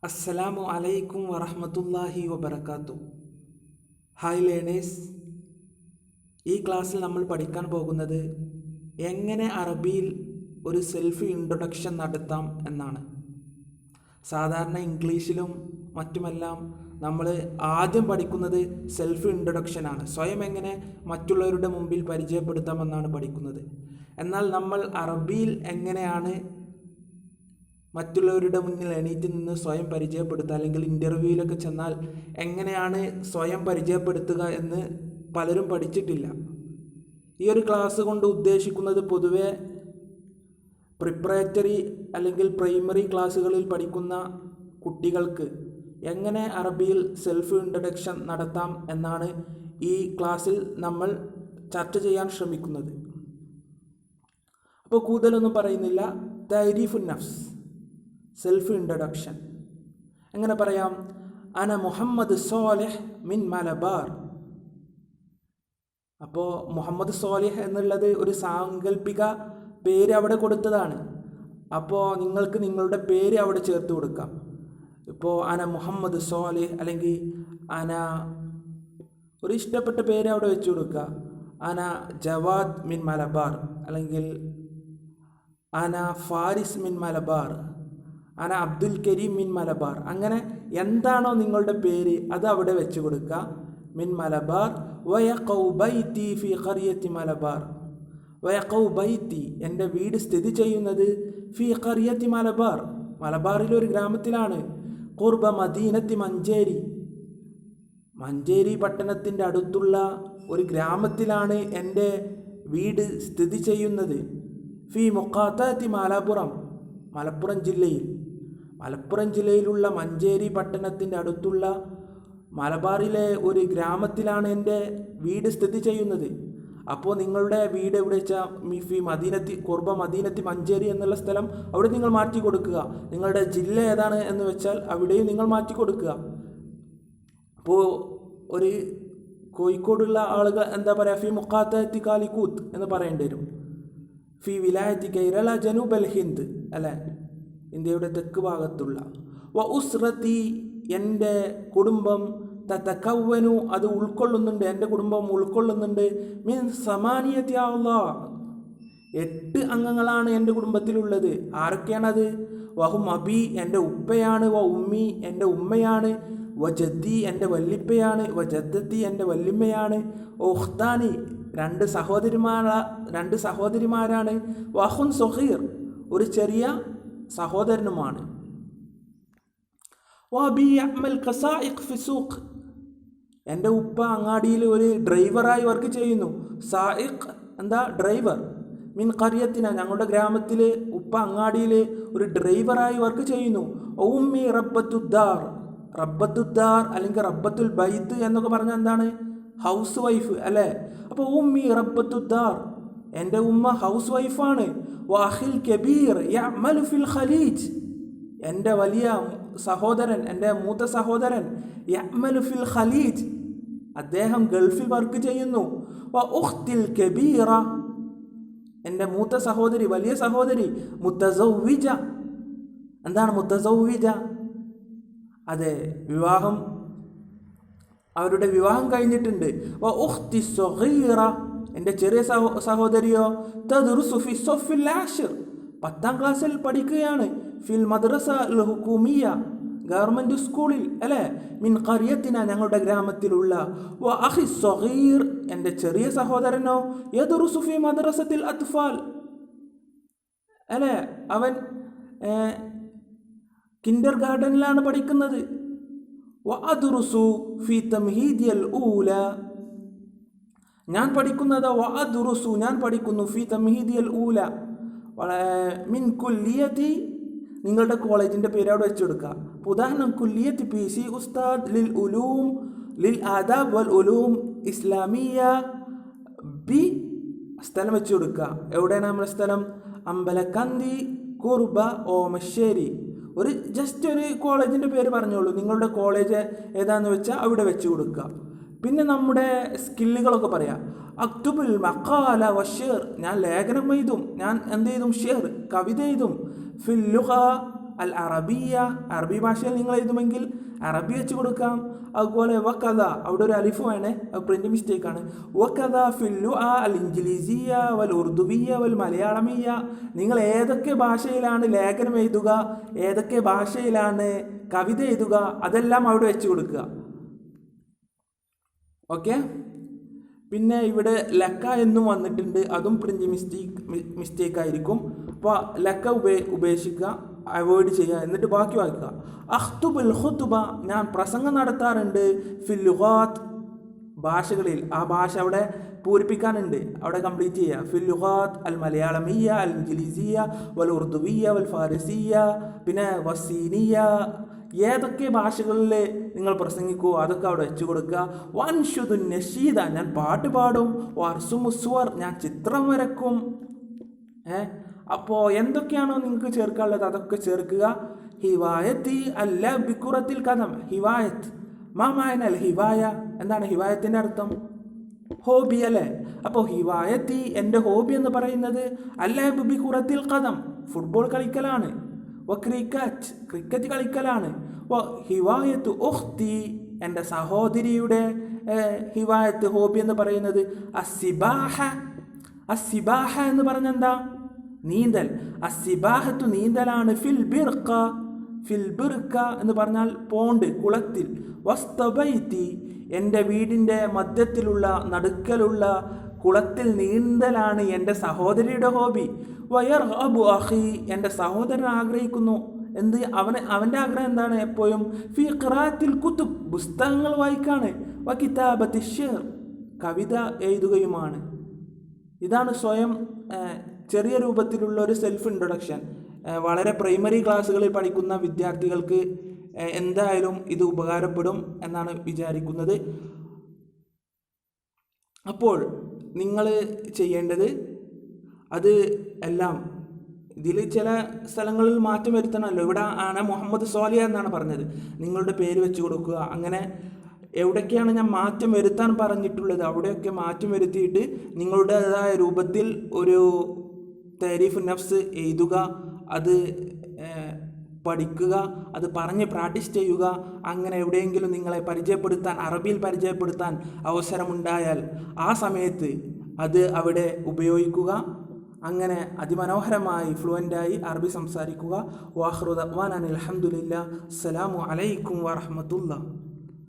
അസ്സലാമു അലൈക്കും വറഹ്മത്തുള്ളാഹി വബറകാതുഹു. ഹായ് ലേണേഴ്സ്, ഈ ക്ലാസ്സിൽ നമ്മൾ പഠിക്കാൻ പോകുന്നത് എങ്ങനെ അറബിയിൽ ഒരു സെൽഫ് ഇൻട്രൊഡക്ഷൻ നടത്താം എന്നാണ്. സാധാരണ ഇംഗ്ലീഷിലും മറ്റുമെല്ലാം നമ്മൾ ആദ്യം പഠിക്കുന്നത് സെൽഫ് ഇൻട്രൊഡക്ഷനാണ്. സ്വയം എങ്ങനെ മറ്റുള്ളവരുടെ മുമ്പിൽ പരിചയപ്പെടുത്താമെന്നാണ് പഠിക്കുന്നത്. എന്നാൽ നമ്മൾ അറബിയിൽ എങ്ങനെയാണ് മറ്റുള്ളവരുടെ മുന്നിൽ എണീറ്റ് നിന്ന് സ്വയം പരിചയപ്പെടുത്തുക, അല്ലെങ്കിൽ ഇൻ്റർവ്യൂവിലൊക്കെ ചെന്നാൽ എങ്ങനെയാണ് സ്വയം പരിചയപ്പെടുത്തുക എന്ന് പലരും പഠിച്ചിട്ടില്ല. ഈ ഒരു ക്ലാസ് കൊണ്ട് ഉദ്ദേശിക്കുന്നത് പൊതുവെ പ്രിപ്പറേറ്ററി അല്ലെങ്കിൽ പ്രൈമറി ക്ലാസ്സുകളിൽ പഠിക്കുന്ന കുട്ടികൾക്ക് എങ്ങനെ അറബിയിൽ സെൽഫ് ഇൻട്രൊഡക്ഷൻ നടത്താം എന്നാണ് ഈ ക്ലാസ്സിൽ നമ്മൾ ചർച്ച ചെയ്യാൻ ശ്രമിക്കുന്നത്. അപ്പോൾ കൂടുതലൊന്നും പറയുന്നില്ല. തഅരീഫുൻ നഫ്സ്, സെൽഫ് ഇൻട്രൊഡക്ഷൻ എങ്ങനെ പറയാം? അന മുഹമ്മദ് സ്വാലിഹ് മിൻ മലബാർ. അപ്പോൾ മുഹമ്മദ് സ്വാലിഹ് എന്നുള്ളത് ഒരു സാങ്കല്പിക പേര് അവിടെ കൊടുത്തതാണ്. അപ്പോൾ നിങ്ങൾക്ക് നിങ്ങളുടെ പേര് അവിടെ ചേർത്ത് കൊടുക്കാം. ഇപ്പോൾ അന മുഹമ്മദ് സ്വാലിഹ്, അല്ലെങ്കിൽ അന ഒരു ഇഷ്ടപ്പെട്ട പേര് അവിടെ വെച്ച് കൊടുക്കുക. അന ജവാദ് മിൻ മലബാർ, അല്ലെങ്കിൽ അന ഫാരിസ് മിൻ മലബാർ, അന അബ്ദുൽ കരീം മിൻ മലബാർ. അങ്ങനെ എന്താണോ നിങ്ങളുടെ പേര് അത് അവിടെ വെച്ച് കൊടുക്കുക. മിൻ മലബാർ. വയഖൗ ബൈത്തി ഫി ഖറിയത്തി മലബാർ. വയഖൗ ബൈത്തി, എൻ്റെ വീട് സ്ഥിതി ചെയ്യുന്നത് ഫി ഖറിയത്തി മലബാർ, മലബാറിലെ ഒരു ഗ്രാമത്തിലാണ്. ഖുർബ മദീനത്തി മഞ്ചേരി, മഞ്ചേരി പട്ടണത്തിൻ്റെ അടുത്തുള്ള ഒരു ഗ്രാമത്തിലാണ് എൻ്റെ വീട് സ്ഥിതി ചെയ്യുന്നത്. ഫി മുഖാത്തത്തി മലപ്പുറം, മലപ്പുറം ജില്ലയിലുള്ള മഞ്ചേരി പട്ടണത്തിൻ്റെ അടുത്തുള്ള മലബാറിലെ ഒരു ഗ്രാമത്തിലാണ് എൻ്റെ വീട് സ്ഥിതി ചെയ്യുന്നത്. അപ്പോൾ നിങ്ങളുടെ വീട് എവിടെ വെച്ചാൽ ഫി മദീനത്തി ഖുർബ മദീനത്തി മഞ്ചേരി എന്നുള്ള സ്ഥലം അവിടെ നിങ്ങൾ മാറ്റി കൊടുക്കുക. നിങ്ങളുടെ ജില്ല ഏതാണ് എന്ന് വെച്ചാൽ അവിടെയും നിങ്ങൾ മാറ്റി കൊടുക്കുക. അപ്പോൾ ഒരു കോഴിക്കോടുള്ള ആളുകൾ എന്താ പറയുക? ഫി മുഖാത്തത്തി കാലിക്കൂത്ത് എന്ന് പറയേണ്ടി വരും. ഫി വിലായത്തി കേരള ജനൂബൽ ഹിന്ദ്, അല്ലേ, ഇന്ത്യയുടെ തെക്ക് ഭാഗത്തുള്ള. വ ഉസ്രത്തി, എൻ്റെ കുടുംബം. തതകവ്വനു, അത് ഉൾക്കൊള്ളുന്നുണ്ട്, എൻ്റെ കുടുംബം ഉൾക്കൊള്ളുന്നുണ്ട്. മിൻ സമാനിയത്തി അള്ളാഹ്, 8 അംഗങ്ങളാണ് എൻ്റെ കുടുംബത്തിലുള്ളത്. ആരൊക്കെയാണത്? വഹും അബി, എൻ്റെ ഉപ്പയാണ്. വ ഉമ്മി, എൻ്റെ ഉമ്മയാണ്. വ ജദ്ദി, എൻ്റെ വല്ലിപ്പയാണ്. വ ജദ്ദത്തി, എൻ്റെ വല്ലിമ്മയാണ്. ഉഖ്താനി, 2 സഹോദരിമാരാണ്. വഹുൻ സൊഹീർ, ഒരു ചെറിയ സഹോദരനുമാണ്. വബി യഅ്മൽ ഖസായിഖ് ഫി സൂഖ്, എൻ്റെ ഉപ്പ അങ്ങാടിയിൽ ഒരു ഡ്രൈവറായി വർക്ക് ചെയ്യുന്നു. സായിഖ് എന്താ? ഡ്രൈവർ. മിൻ ഖറിയത്തിന, ഞങ്ങളുടെ ഗ്രാമത്തിൽ ഉപ്പ അങ്ങാടിയിൽ ഒരു ഡ്രൈവറായി വർക്ക് ചെയ്യുന്നു. ഉമ്മി റബ്ബത്തുദ്ദാർ, റബ്ബത്തുദ്ദാർ അല്ലെങ്കിൽ റബ്ബത്തുൽ ബൈത്ത് എന്നൊക്കെ പറഞ്ഞാൽ എന്താണ്? ഹൗസ് വൈഫ്, അല്ലേ? അപ്പോൾ ഉമ്മി റബ്ബത്തുദ്ദാർ, എൻ്റെ ഉമ്മ ഹൗസ് വൈഫാണ്. വഅഖിൽ കബീർ യഅ്മലു ഫിൽ ഖലീജ്, എൻ്റെ വലിയ സഹോദരൻ, എൻ്റെ മൂത്ത സഹോദരൻ യഅ്മലു ഫിൽ ഖലീജ്, അദ്ദേഹം ഗൾഫിൽ വർക്ക് ചെയ്യുന്നു. വ ഉഖ്തിൽ കബീറ, എൻ്റെ മൂത്ത സഹോദരി, വലിയ സഹോദരി മുത്തസവ്വിജ. എന്താണ് മുത്തസവ്വിജ? അതെ, വിവാഹം, അവരുടെ വിവാഹം കഴിഞ്ഞിട്ടുണ്ട്. വ ഉഖ്തി സഗീറ, എൻ്റെ ചെറിയ സഹോദരിയോ തദ്റുസു ഫി സഫിൽ ആശിർ, 10ാം ക്ലാസ്സിൽ പഠിക്കുകയാണ്. ഫിൽ മദ്രസ അൽ ഹുക്കൂമിയ, ഗവൺമെൻറ് സ്കൂളിൽ, അല്ലേ? മിൻ ഖറിയത്തിന, ഞങ്ങളുടെ ഗ്രാമത്തിലുള്ള. വ അഖി സഗീർ, എൻ്റെ ചെറിയ സഹോദരനോ യദ്റുസു ഫി മദ്രസത്തിൽ അത്ഫാൽ, അല്ലേ, അവൻ കിൻഡർ ഗാർഡനിലാണ് പഠിക്കുന്നത്. വ അദ്റുസു ഫി തംഹീദിയൽ ഊല, ഞാൻ പഠിക്കുന്നത്. വ അദ്റുസു, ഞാൻ പഠിക്കുന്നു. ഫി തംഹീദിയൽ ഊല, മിൻ കുല്ലിയത്തി, നിങ്ങളുടെ കോളേജിൻ്റെ പേര് അവിടെ വെച്ച് കൊടുക്കുക. ഉദാഹരണം കുല്ലിയത്ത് പി സി ഉസ്താദ് ലിൽ ഉലൂം ലിൽ ആദാബ് വൽ ഉലൂം ഇസ്ലാമിയ ബി, സ്ഥലം വെച്ച് കൊടുക്കുക. എവിടെയാണ് നമ്മുടെ സ്ഥലം? അമ്പലക്കന്തി കുർബ ഓമശ്ശേരി. ജസ്റ്റ് ഒരു കോളേജിൻ്റെ പേര് പറഞ്ഞോളൂ. നിങ്ങളുടെ കോളേജ് ഏതാണെന്ന് വെച്ചാൽ അവിടെ വെച്ച് കൊടുക്കുക. പിന്നെ നമ്മുടെ സ്കില്ലുകളൊക്കെ പറയാം. അക്തുബുൽ മഖാല വഷേർ, ഞാൻ ലേഖനം എഴുതും. ഞാൻ എന്ത് ചെയ്തും? ഷെയർ, കവിത എഴുതും. ഫിൽ ലുഗ, അൽ അറബിയ, അറബി ഭാഷയിൽ നിങ്ങൾ എഴുതുമെങ്കിൽ അറബി വെച്ച് കൊടുക്കാം. അതുപോലെ വക്കഥ, അവിടെ ഒരു അലിഫ് വേണേ, പ്രിന്റ് മിസ്റ്റേക്കാണ്. വക്കഥ ഫില്ലു അൽ ഇംഗ്ലീസിയ വൽ ഉർദുവിയ വൽ മലയാളമിയ, നിങ്ങൾ ഏതൊക്കെ ഭാഷയിലാണ് ലേഖനം എഴുതുക, ഏതൊക്കെ ഭാഷയിലാണ് കവിത എഴുതുക, അതെല്ലാം അവിടെ വെച്ച് കൊടുക്കുക. ഓക്കെ. പിന്നെ ഇവിടെ ലക്ക എന്നും വന്നിട്ടുണ്ട്, അതും പ്രിന്റ് മിസ്റ്റേക്ക് ആയിരിക്കും. അപ്പോൾ ലക്ക ഉപേക്ഷിക്കുക, അവോയ്ഡ് ചെയ്യുക. എന്നിട്ട് ബാക്കി വായിക്കുക. അഖ്തുബുൽ ഖുത്ബ, ഞാൻ പ്രസംഗം നടത്താറുണ്ട്. ഫിൽ ലുഗാത്ത്, ഭാഷകളിൽ. ആ ഭാഷ അവിടെ പൂരിപ്പിക്കാനുണ്ട്, അവിടെ കംപ്ലീറ്റ് ചെയ്യുക. ഫിൽ ലുഗാത്ത് അൽ മലയാളമിയ അൽ ഇംഗ്ലീസിയ വൽ ഉർദുവിയ വൽ ഫാരിസിയ, പിന്നെ വസീനിയ, ഏതൊക്കെ ഭാഷകളിൽ നിങ്ങൾ പ്രസംഗിക്കുമോ അതൊക്കെ അവിടെ വെച്ച് കൊടുക്കുക. വൻഷുദുൻ നഷീദ, ഞാൻ പാട്ട് പാടും. വർസുമുസ്വർ, ഞാൻ ചിത്രം വരക്കും. അപ്പോൾ എന്തൊക്കെയാണോ നിങ്ങൾക്ക് ചേർക്കാനുള്ളത് അതൊക്കെ ചേർക്കുക. ഹിവായത്തി അല്ല ബിക്കുറത്തിൽ കഥം, ഹിവായത്ത് മാമായനൽ ഹിവായ, എന്താണ് ഹിവായത്തിൻ്റെ അർത്ഥം? ഹോബി അല്ലേ? അപ്പോൾ ഹിവായത്തി, എൻ്റെ ഹോബി എന്ന് പറയുന്നത് അല്ല ബിക്കുറത്തിൽ കഥം, ഫുട്ബോൾ കളിക്കലാണ്. ക്രിക്കറ്റ് കളിക്കലാണ്. ഹിവായത്ത് ഉഖ്തി, എൻ്റെ സഹോദരിയുടെ ഹിവായത്ത്, ഹോബി എന്ന് പറയുന്നത് അസ്സിബാഹ. അസ്സിബാഹ എന്ന് പറഞ്ഞെന്താ? നീന്തൽ. അസ്സിബാഹത്തു, നീന്തലാണ്. ഫിൽ ബിർക്ക, ഫിൽ ബിർക്ക എന്ന് പറഞ്ഞാൽ പോണ്ട്, കുളത്തിൽ. വസ്തബൈത്തി, എൻ്റെ വീടിൻ്റെ മധ്യത്തിലുള്ള നടുക്കലുള്ള കുളത്തിൽ നീന്തലാണ് എൻ്റെ സഹോദരിയുടെ ഹോബി. വയർ അബു അഹി, എൻ്റെ സഹോദരൻ ആഗ്രഹിക്കുന്നു. എന്ത്? അവൻ്റെ ആഗ്രഹം എന്താണ്? എപ്പോഴും ഫി ഖിറാഅത്തിൽ കുതുബ്, പുസ്തകങ്ങൾ വായിക്കാണ്. വ കിതാബത്തി ഷിർ, കവിത എഴുതുകയുമാണ്. ഇതാണ് സ്വയം ചെറിയ രൂപത്തിലുള്ള ഒരു സെൽഫ് ഇൻട്രൊഡക്ഷൻ. വളരെ പ്രൈമറി ക്ലാസ്സുകളിൽ പഠിക്കുന്ന വിദ്യാർത്ഥികൾക്ക് എന്തായാലും ഇത് ഉപകാരപ്പെടും എന്നാണ് വിചാരിക്കുന്നത്. അപ്പോൾ നിങ്ങൾ ചെയ്യേണ്ടത് അത് എല്ലാം, ഇതിൽ ചില സ്ഥലങ്ങളിൽ മാറ്റം വരുത്തണമല്ലോ. ഇവിടെ ആണ് മുഹമ്മദ് സോലിയ എന്നാണ് പറഞ്ഞത്, നിങ്ങളുടെ പേര് വെച്ച് കൊടുക്കുക. അങ്ങനെ എവിടേക്കാണ് ഞാൻ മാറ്റം വരുത്താൻ പറഞ്ഞിട്ടുള്ളത് അവിടെയൊക്കെ മാറ്റം വരുത്തിയിട്ട് നിങ്ങളുടേതായ രൂപത്തിൽ ഒരു താരീഫ് നഫ്സ് എഴുതുക, അത് പഠിക്കുക, അത് പറഞ്ഞ് പ്രാക്ടീസ് ചെയ്യുക. അങ്ങനെ എവിടെയെങ്കിലും നിങ്ങളെ പരിചയപ്പെടുത്താൻ, അറബിയിൽ പരിചയപ്പെടുത്താൻ അവസരമുണ്ടായാൽ ആ സമയത്ത് അത് അവിടെ ഉപയോഗിക്കുക. അങ്ങനെ അതിമനോഹരമായി ഫ്ലുവൻ്റായി അറബി സംസാരിക്കുക. വാഖിറു ദഅ്വാനാ അൽഹംദുലില്ലാഹ്. അസ്സലാമു അലൈക്കും വറഹ്മത്തുള്ളാഹി.